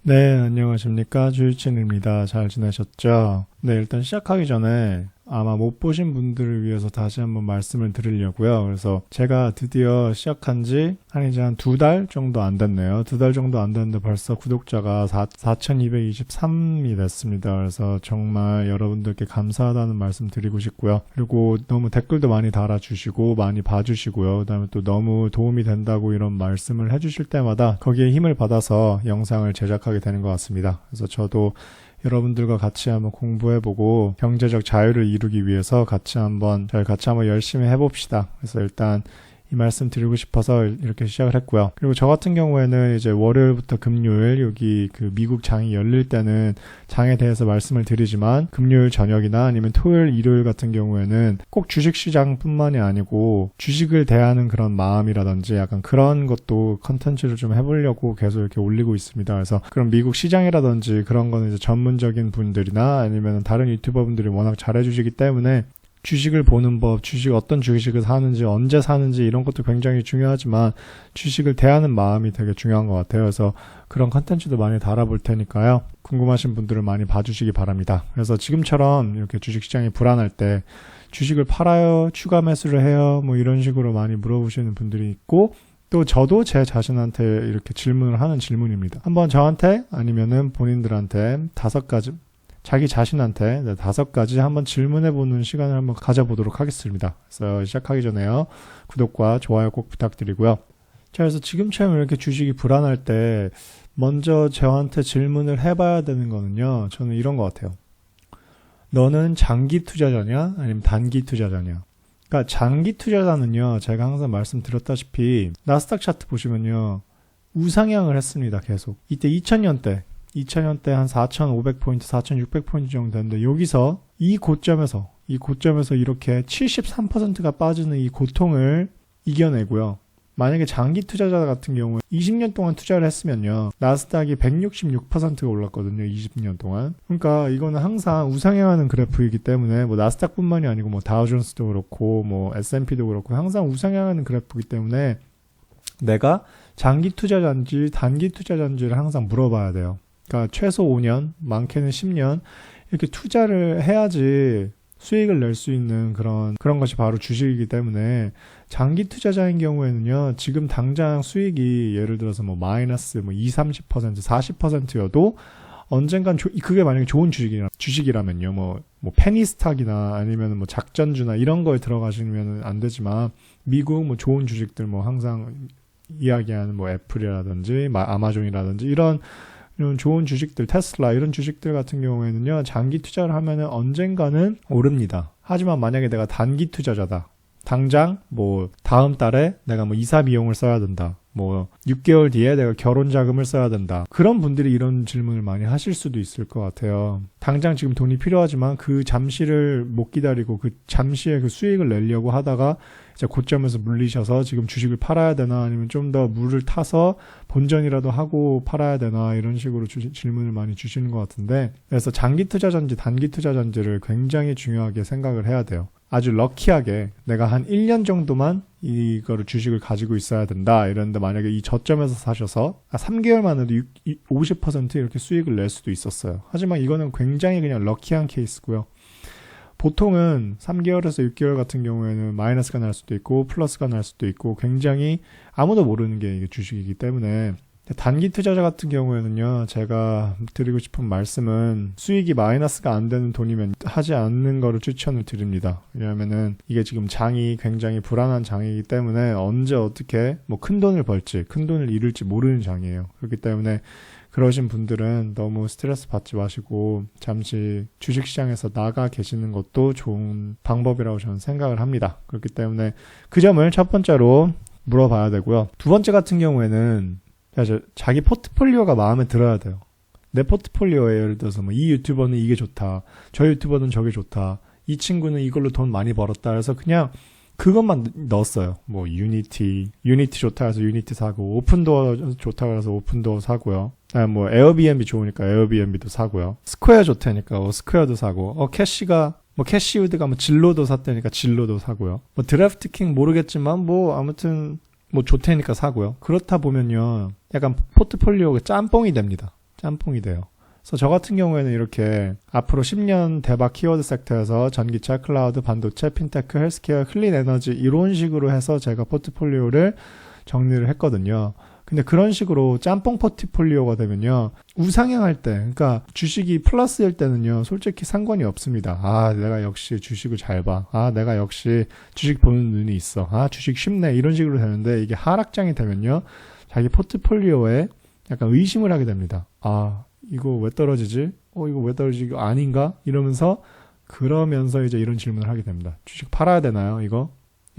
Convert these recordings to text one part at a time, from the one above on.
네, 안녕하십니까. 주유진입니다. 잘 지내셨죠? 네, 일단 시작하기 전에 아마 못 보신 분들을 위해서 다시 한번 말씀을 드리려고요. 그래서 제가 드디어 시작한 지 이제 한 2달 정도 안 됐네요. 2달 정도 안 됐는데 벌써 구독자가 4,223이 됐습니다. 그래서 정말 여러분들께 감사하다는 말씀 드리고 싶고요. 그리고 너무 댓글도 많이 달아주시고 많이 봐주시고요. 그다음에 또 너무 도움이 된다고 이런 말씀을 해주실 때마다 거기에 힘을 받아서 영상을 제작하게 되는 것 같습니다. 그래서 저도 여러분들과 같이 한번 공부해보고 경제적 자유를 이루기 위해서 저희 같이 한번 열심히 해봅시다. 그래서 일단 이 말씀 드리고 싶어서 이렇게 시작을 했고요. 그리고 저 같은 경우에는 이제 월요일부터 금요일 여기 그 미국 장이 열릴 때는 장에 대해서 말씀을 드리지만 금요일 저녁이나 아니면 토요일, 일요일 같은 경우에는 꼭 주식시장뿐만이 아니고 주식을 대하는 그런 마음이라든지 약간 그런 것도 컨텐츠를 좀 해보려고 계속 이렇게 올리고 있습니다. 그래서 그런 미국 시장이라든지 그런 거는 이제 전문적인 분들이나 아니면 다른 유튜버 분들이 워낙 잘해주시기 때문에 주식을 보는 법, 어떤 주식을 사는지, 언제 사는지 이런 것도 굉장히 중요하지만 주식을 대하는 마음이 되게 중요한 것 같아요. 그래서 그런 컨텐츠도 많이 달아볼 테니까요. 궁금하신 분들은 많이 봐주시기 바랍니다. 그래서 지금처럼 이렇게 주식시장이 불안할 때 주식을 팔아요? 추가 매수를 해요? 뭐 이런 식으로 많이 물어보시는 분들이 있고 또 저도 제 자신한테 이렇게 질문을 하는 질문입니다. 한번 저한테 아니면은 본인들한테 5가지 자기 자신한테 5가지 한번 질문해보는 시간을 한번 가져보도록 하겠습니다. 그래서 시작하기 전에요. 구독과 좋아요 꼭 부탁드리고요. 자, 그래서 지금처럼 이렇게 주식이 불안할 때 먼저 저한테 질문을 해봐야 되는 거는요. 저는 이런 것 같아요. 너는 장기 투자자냐? 아니면 단기 투자자냐? 그러니까 장기 투자자는요. 제가 항상 말씀드렸다시피 나스닥 차트 보시면요. 우상향을 했습니다. 계속. 이때 2000년대 한 4,500포인트, 4,600포인트 정도 되는데 여기서 이 고점에서 이렇게 73%가 빠지는 이 고통을 이겨내고요. 만약에 장기 투자자 같은 경우에 20년 동안 투자를 했으면요. 나스닥이 166%가 올랐거든요. 20년 동안. 그러니까 이거는 항상 우상향하는 그래프이기 때문에 뭐 나스닥뿐만이 아니고 뭐 다우존스도 그렇고 뭐 S&P도 그렇고 항상 우상향하는 그래프이기 때문에 내가 장기 투자자인지 단기 투자자인지를 항상 물어봐야 돼요. 그러니까 최소 5년, 많게는 10년 이렇게 투자를 해야지 수익을 낼 수 있는 그런 것이 바로 주식이기 때문에 장기 투자자인 경우에는요. 지금 당장 수익이 예를 들어서 뭐 마이너스 뭐 20, 30%, 40%여도 언젠간 그게 만약에 좋은 주식이라면요. 뭐 페니스탁이나 아니면 뭐 작전주나 이런 거에 들어가시면 안 되지만 미국 뭐 좋은 주식들 뭐 항상 이야기하는 뭐 애플이라든지 아마존이라든지 이런 좋은 주식들, 테슬라 이런 주식들 같은 경우에는요. 장기 투자를 하면은 언젠가는 오릅니다. 하지만 만약에 내가 단기 투자자다. 당장 뭐 다음 달에 내가 뭐 이사 비용을 써야 된다. 뭐 6개월 뒤에 내가 결혼 자금을 써야 된다. 그런 분들이 이런 질문을 많이 하실 수도 있을 것 같아요. 당장 지금 돈이 필요하지만 그 잠시를 못 기다리고 그 잠시의 그 수익을 내려고 하다가 이제 고점에서 물리셔서 지금 주식을 팔아야 되나 아니면 좀 더 물을 타서 본전이라도 하고 팔아야 되나 이런 식으로 질문을 많이 주시는 것 같은데 그래서 장기 투자자인지 단기 투자자인지를 굉장히 중요하게 생각을 해야 돼요. 아주 럭키하게 내가 한 1년 정도만 이거를 주식을 가지고 있어야 된다 이랬는데 만약에 이 저점에서 사셔서 3개월 만에도 50% 이렇게 수익을 낼 수도 있었어요. 하지만 이거는 굉장히 그냥 럭키한 케이스고요. 보통은 3개월에서 6개월 같은 경우에는 마이너스가 날 수도 있고 플러스가 날 수도 있고 굉장히 아무도 모르는 게 이게 주식이기 때문에 단기 투자자 같은 경우에는요. 제가 드리고 싶은 말씀은 수익이 마이너스가 안 되는 돈이면 하지 않는 거를 추천을 드립니다. 왜냐하면은 이게 지금 장이 굉장히 불안한 장이기 때문에 언제 어떻게 뭐 큰 돈을 벌지 큰 돈을 잃을지 모르는 장이에요. 그렇기 때문에 그러신 분들은 너무 스트레스 받지 마시고 잠시 주식시장에서 나가 계시는 것도 좋은 방법이라고 저는 생각을 합니다. 그렇기 때문에 그 점을 첫 번째로 물어봐야 되고요. 두 번째 같은 경우에는 자기 포트폴리오가 마음에 들어야 돼요. 내 포트폴리오에 예를 들어서 뭐 이 유튜버는 이게 좋다. 저 유튜버는 저게 좋다. 이 친구는 이걸로 돈 많이 벌었다. 그래서 그냥 그것만 넣었어요. 뭐 유니티 좋다 해서 유니티 사고 오픈도어 좋다 해서 오픈도어 사고요. 뭐 에어비앤비 좋으니까 에어비앤비도 사고요. 스퀘어 좋다니까 스퀘어도 사고 캐시우드가 뭐 진로도 샀다니까 진로도 사고요. 뭐 드래프트킹 모르겠지만 뭐 아무튼 뭐 좋다니까 사고요. 그렇다 보면요. 약간 포트폴리오가 짬뽕이 됩니다. 짬뽕이 돼요. 그래서 저 같은 경우에는 이렇게 앞으로 10년 대박 키워드 섹터에서 전기차, 클라우드, 반도체, 핀테크, 헬스케어, 클린 에너지 이런 식으로 해서 제가 포트폴리오를 정리를 했거든요. 근데 그런 식으로 짬뽕 포트폴리오가 되면요, 우상향할 때, 그러니까 주식이 플러스일 때는요, 솔직히 상관이 없습니다. 아, 내가 역시 주식을 잘 봐. 아, 내가 역시 주식 보는 눈이 있어. 아, 주식 쉽네. 이런 식으로 되는데, 이게 하락장이 되면요, 자기 포트폴리오에 약간 의심을 하게 됩니다. 아, 이거 왜 떨어지지? 이거 왜 떨어지지? 이거 아닌가? 그러면서 이제 이런 질문을 하게 됩니다. 주식 팔아야 되나요, 이거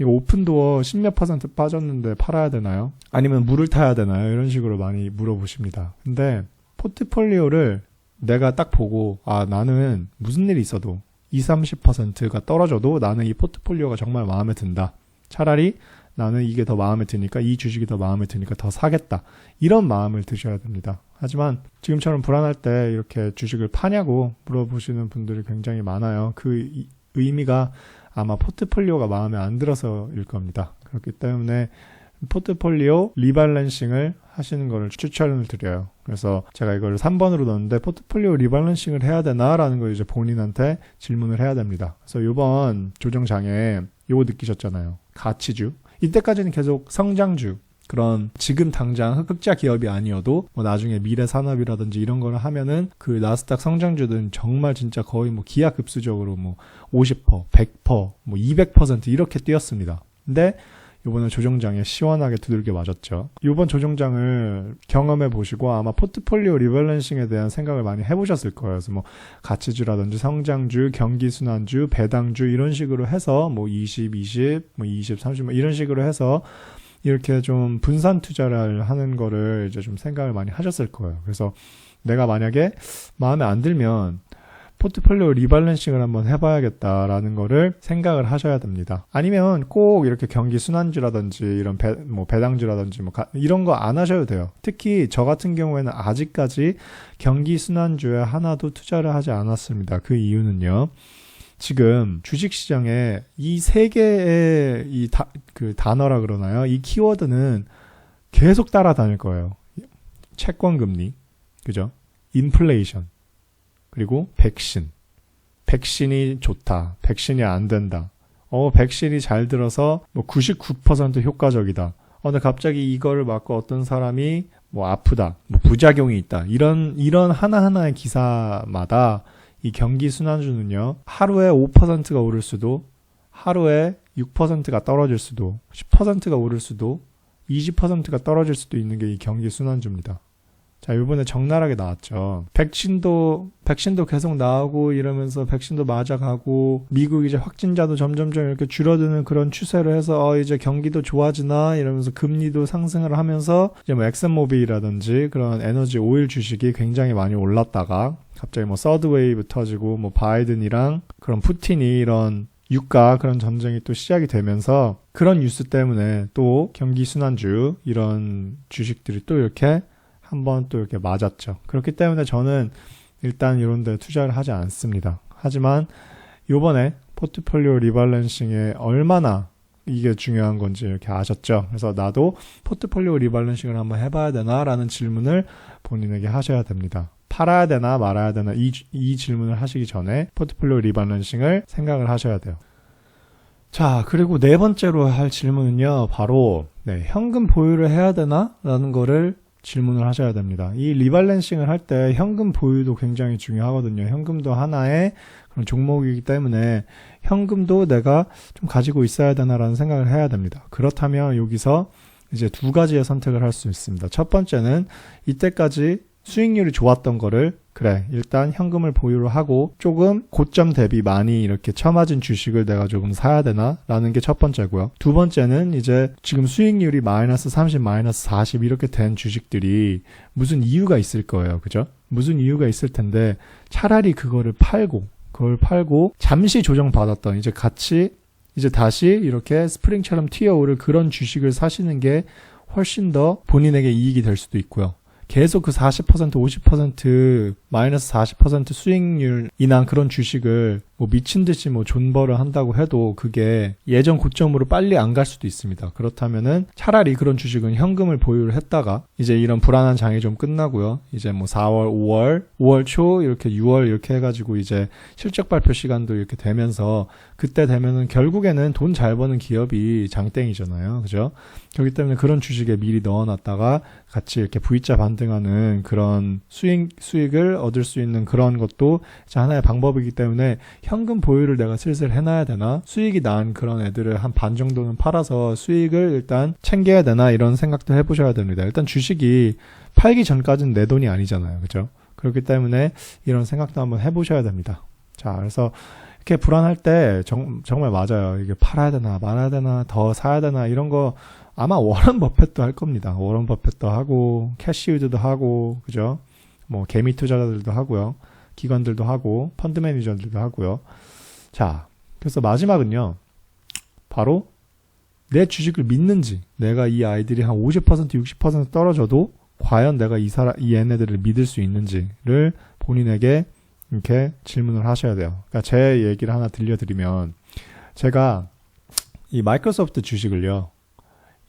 오픈도어 10몇 % 빠졌는데 팔아야 되나요? 아니면 물을 타야 되나요? 이런 식으로 많이 물어보십니다. 근데 포트폴리오를 내가 딱 보고, 아, 나는 무슨 일이 있어도 20, 30%가 떨어져도 나는 이 포트폴리오가 정말 마음에 든다. 차라리 나는 이게 더 마음에 드니까, 이 주식이 더 마음에 드니까 더 사겠다. 이런 마음을 드셔야 됩니다. 하지만 지금처럼 불안할 때 이렇게 주식을 파냐고 물어보시는 분들이 굉장히 많아요. 그 의미가 아마 포트폴리오가 마음에 안 들어서일 겁니다. 그렇기 때문에 포트폴리오 리밸런싱을 하시는 것을 추천을 드려요. 그래서 제가 이걸 3번으로 넣었는데, 포트폴리오 리밸런싱을 해야 되나라는 걸 이제 본인한테 질문을 해야 됩니다. 그래서 이번 조정장에 이거 느끼셨잖아요. 가치주. 이때까지는 계속 성장주, 그런 지금 당장 흑자 기업이 아니어도 뭐 나중에 미래 산업이라든지 이런 거를 하면은 그 나스닥 성장주들은 정말 진짜 거의 뭐 기하급수적으로 뭐 50%, 100%, 뭐 200% 이렇게 뛰었습니다. 근데 이번에 조정장에 시원하게 두들겨 맞았죠. 이번 조정장을 경험해 보시고 아마 포트폴리오 리밸런싱에 대한 생각을 많이 해보셨을 거예요. 그래서 뭐 가치주라든지 성장주, 경기순환주, 배당주 이런 식으로 해서 뭐 20, 20, 뭐 20, 30 뭐 이런 식으로 해서 이렇게 좀 분산 투자를 하는 거를 이제 좀 생각을 많이 하셨을 거예요. 그래서 내가 만약에 마음에 안 들면 포트폴리오 리밸런싱을 한번 해봐야겠다라는 거를 생각을 하셔야 됩니다. 아니면 꼭 이렇게 경기 순환주라든지 이런 배당주라든지 이런 거 안 하셔도 돼요. 특히 저 같은 경우에는 아직까지 경기 순환주에 하나도 투자를 하지 않았습니다. 그 이유는요, 지금 주식시장에 이 세 개의 그 단어라 그러나요? 이 키워드는 계속 따라다닐 거예요. 채권금리, 그죠? 인플레이션, 그리고 백신. 백신이 좋다. 백신이 안 된다. 백신이 잘 들어서 뭐 99% 효과적이다. 근데 갑자기 이거를 맞고 어떤 사람이 뭐 아프다. 뭐 부작용이 있다. 이런 하나하나의 기사마다 이 경기 순환주는요, 하루에 5%가 오를 수도, 하루에 6%가 떨어질 수도, 10%가 오를 수도, 20%가 떨어질 수도 있는 게 이 경기 순환주입니다. 자, 이번에 적나라하게 나왔죠. 백신도 계속 나오고 이러면서 백신도 맞아가고, 미국 이제 확진자도 점점점 이렇게 줄어드는 그런 추세로 해서 이제 경기도 좋아지나 이러면서 금리도 상승을 하면서 이제 뭐 엑슨모빌이라든지 그런 에너지 오일 주식이 굉장히 많이 올랐다가 갑자기 뭐 서드 웨이브 터지고 뭐 바이든이랑 그런 푸틴이 이런 유가 그런 전쟁이 또 시작이 되면서 그런 뉴스 때문에 또 경기 순환주 이런 주식들이 또 이렇게 한번 또 이렇게 맞았죠. 그렇기 때문에 저는 일단 이런 데 투자를 하지 않습니다. 하지만 이번에 포트폴리오 리밸런싱에 얼마나 이게 중요한 건지 이렇게 아셨죠. 그래서 나도 포트폴리오 리밸런싱을 한번 해봐야 되나라는 질문을 본인에게 하셔야 됩니다. 팔아야 되나 말아야 되나 이 질문을 하시기 전에 포트폴리오 리밸런싱을 생각을 하셔야 돼요. 자, 그리고 네 번째로 할 질문은요, 바로 현금 보유를 해야 되나? 라는 거를 질문을 하셔야 됩니다. 이 리밸런싱을 할 때 현금 보유도 굉장히 중요하거든요. 현금도 하나의 그런 종목이기 때문에 현금도 내가 좀 가지고 있어야 되나라는 생각을 해야 됩니다. 그렇다면 여기서 이제 두 가지의 선택을 할 수 있습니다. 첫 번째는 이때까지 수익률이 좋았던 거를 일단 현금을 보유를 하고 조금 고점 대비 많이 이렇게 처맞은 주식을 내가 조금 사야 되나? 라는 게 첫 번째고요. 두 번째는 이제 지금 수익률이 마이너스 30, 마이너스 40 이렇게 된 주식들이 무슨 이유가 있을 거예요. 그죠? 무슨 이유가 있을 텐데 차라리 그걸 팔고 잠시 조정받았던 이제 같이 이제 다시 이렇게 스프링처럼 튀어오를 그런 주식을 사시는 게 훨씬 더 본인에게 이익이 될 수도 있고요. 계속 그 40%, 50%, 마이너스 40% 수익률 인한 그런 주식을 뭐 미친 듯이 뭐 존버를 한다고 해도 그게 예전 고점으로 빨리 안 갈 수도 있습니다. 그렇다면은 차라리 그런 주식은 현금을 보유를 했다가 이제 이런 불안한 장이 좀 끝나고요. 이제 뭐 4월, 5월 초 이렇게 6월 이렇게 해가지고 이제 실적 발표 시간도 이렇게 되면서 그때 되면은 결국에는 돈 잘 버는 기업이 장땡이잖아요. 그죠? 그렇기 때문에 그런 주식에 미리 넣어놨다가 같이 이렇게 V자 반등하는 그런 수익을 얻을 수 있는 그런 것도 하나의 방법이기 때문에 현금 보유를 내가 슬슬 해놔야 되나? 수익이 난 그런 애들을 한 반 정도는 팔아서 수익을 일단 챙겨야 되나? 이런 생각도 해보셔야 됩니다. 일단 주식이 팔기 전까지는 내 돈이 아니잖아요. 그죠? 그렇기 때문에 이런 생각도 한번 해보셔야 됩니다. 자, 그래서 이렇게 불안할 때 정말 맞아요. 이게 팔아야 되나 말아야 되나 더 사야 되나 이런 거 아마 워런 버핏도 할 겁니다. 워런 버핏도 하고 캐시우드도 하고 그죠? 뭐 개미 투자자들도 하고요. 기관들도 하고 펀드 매니저들도 하고요. 자, 그래서 마지막은요. 바로 내 주식을 믿는지 내가 이 아이들이 한 50% 60% 떨어져도 과연 내가 이 얘네들을 믿을 수 있는지를 본인에게 이렇게 질문을 하셔야 돼요. 그러니까 제 얘기를 하나 들려드리면 제가 이 마이크로소프트 주식을요.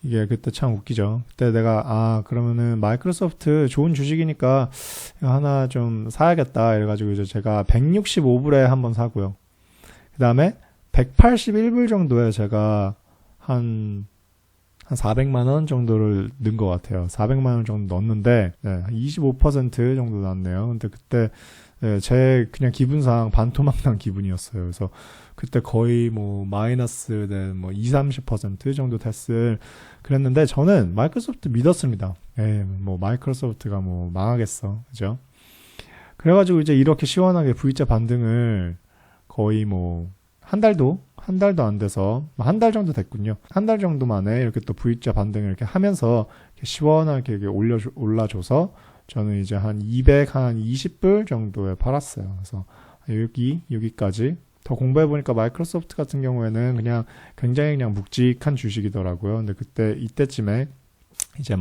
이게 그때 참 웃기죠. 그때 내가 그러면은 마이크로소프트 좋은 주식이니까 하나 좀 사야겠다 이래가지고 이제 제가 165불에 한번 사고요. 그 다음에 181불 정도에 제가 한 400만 원 정도를 넣은 것 같아요. 400만 원 정도 넣었는데 한 25% 정도 났네요. 근데 그때 제 그냥 기분상 반토막 난 기분이었어요. 그래서 그때 거의 뭐 마이너스 뭐 20-30% 정도 됐을 그랬는데 저는 마이크로소프트 믿었습니다. 뭐 마이크로소프트가 뭐 망하겠어. 그죠? 그래가지고 이제 이렇게 시원하게 V자 반등을 거의 뭐 한 달도 안 돼서 한 달 정도 됐군요. 한 달 정도 만에 이렇게 또 V자 반등을 이렇게 하면서 이렇게 시원하게 이렇게 올라줘서 저는 이제 한 220불 정도에 팔았어요. 그래서 여기까지 더 공부해보니까 마이크로소프트 같은 경우에는 그냥 굉장히 그냥 묵직한 주식이더라고요. 근데 이때쯤에 이제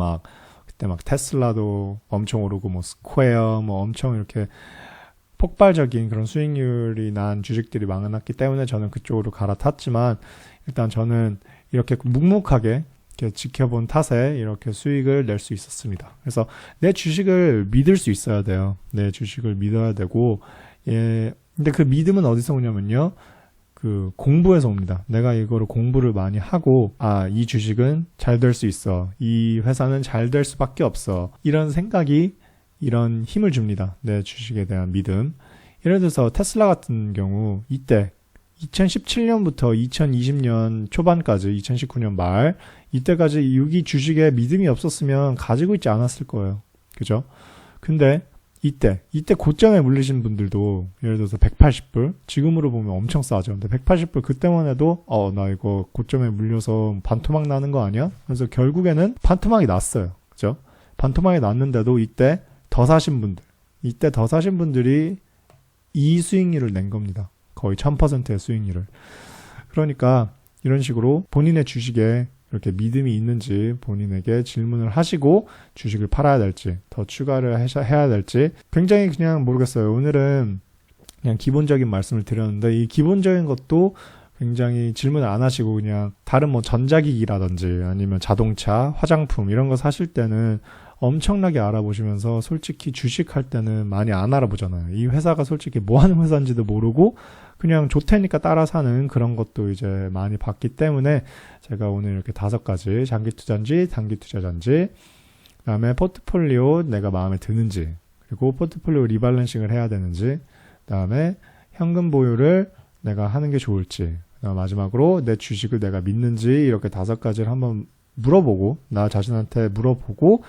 그때 테슬라도 엄청 오르고 뭐 스퀘어 뭐 엄청 이렇게 폭발적인 그런 수익률이 난 주식들이 많았기 때문에 저는 그쪽으로 갈아탔지만 일단 저는 이렇게 묵묵하게 이렇게 지켜본 탓에 이렇게 수익을 낼 수 있었습니다. 그래서 내 주식을 믿을 수 있어야 돼요. 내 주식을 믿어야 되고 근데 그 믿음은 어디서 오냐면요. 그 공부에서 옵니다. 내가 이거를 공부를 많이 하고 이 주식은 잘 될 수 있어. 이 회사는 잘 될 수밖에 없어. 이런 생각이 이런 힘을 줍니다. 내 주식에 대한 믿음. 예를 들어서 테슬라 같은 경우 이때 2017년부터 2020년 초반까지 2019년 말 이때까지 여기 주식에 믿음이 없었으면 가지고 있지 않았을 거예요. 그죠? 근데 이때 고점에 물리신 분들도 예를 들어서 180불 지금으로 보면 엄청 싸죠. 근데 180불 그때만 해도 나 이거 고점에 물려서 반토막 나는 거 아니야? 그래서 결국에는 반토막이 났어요. 그죠? 반토막이 났는데도 이때 더 사신 분들이 이 수익률을 낸 겁니다. 거의 1000%의 수익률을. 그러니까 이런 식으로 본인의 주식에 이렇게 믿음이 있는지 본인에게 질문을 하시고 주식을 팔아야 될지 더 추가를 해야 될지 굉장히 그냥 모르겠어요. 오늘은 그냥 기본적인 말씀을 드렸는데 이 기본적인 것도 굉장히 질문을 안 하시고 그냥 다른 뭐 전자기기라든지 아니면 자동차, 화장품 이런 거 사실 때는 엄청나게 알아보시면서 솔직히 주식할 때는 많이 안 알아보잖아요. 이 회사가 솔직히 뭐 하는 회사인지도 모르고 그냥 좋다니까 따라 사는 그런 것도 이제 많이 봤기 때문에 제가 오늘 이렇게 5가지 장기 투자인지 단기 투자자인지 그다음에 포트폴리오 내가 마음에 드는지 그리고 포트폴리오 리밸런싱을 해야 되는지 그다음에 현금 보유를 내가 하는 게 좋을지 마지막으로 내 주식을 내가 믿는지 이렇게 5가지를 한번 물어보고 나 자신한테 물어보고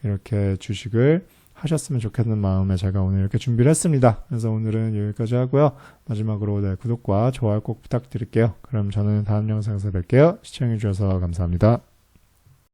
이렇게 주식을 하셨으면 좋겠는 마음에 제가 오늘 이렇게 준비를 했습니다. 그래서 오늘은 여기까지 하고요. 마지막으로 구독과 좋아요 꼭 부탁드릴게요. 그럼 저는 다음 영상에서 뵐게요. 시청해주셔서 감사합니다.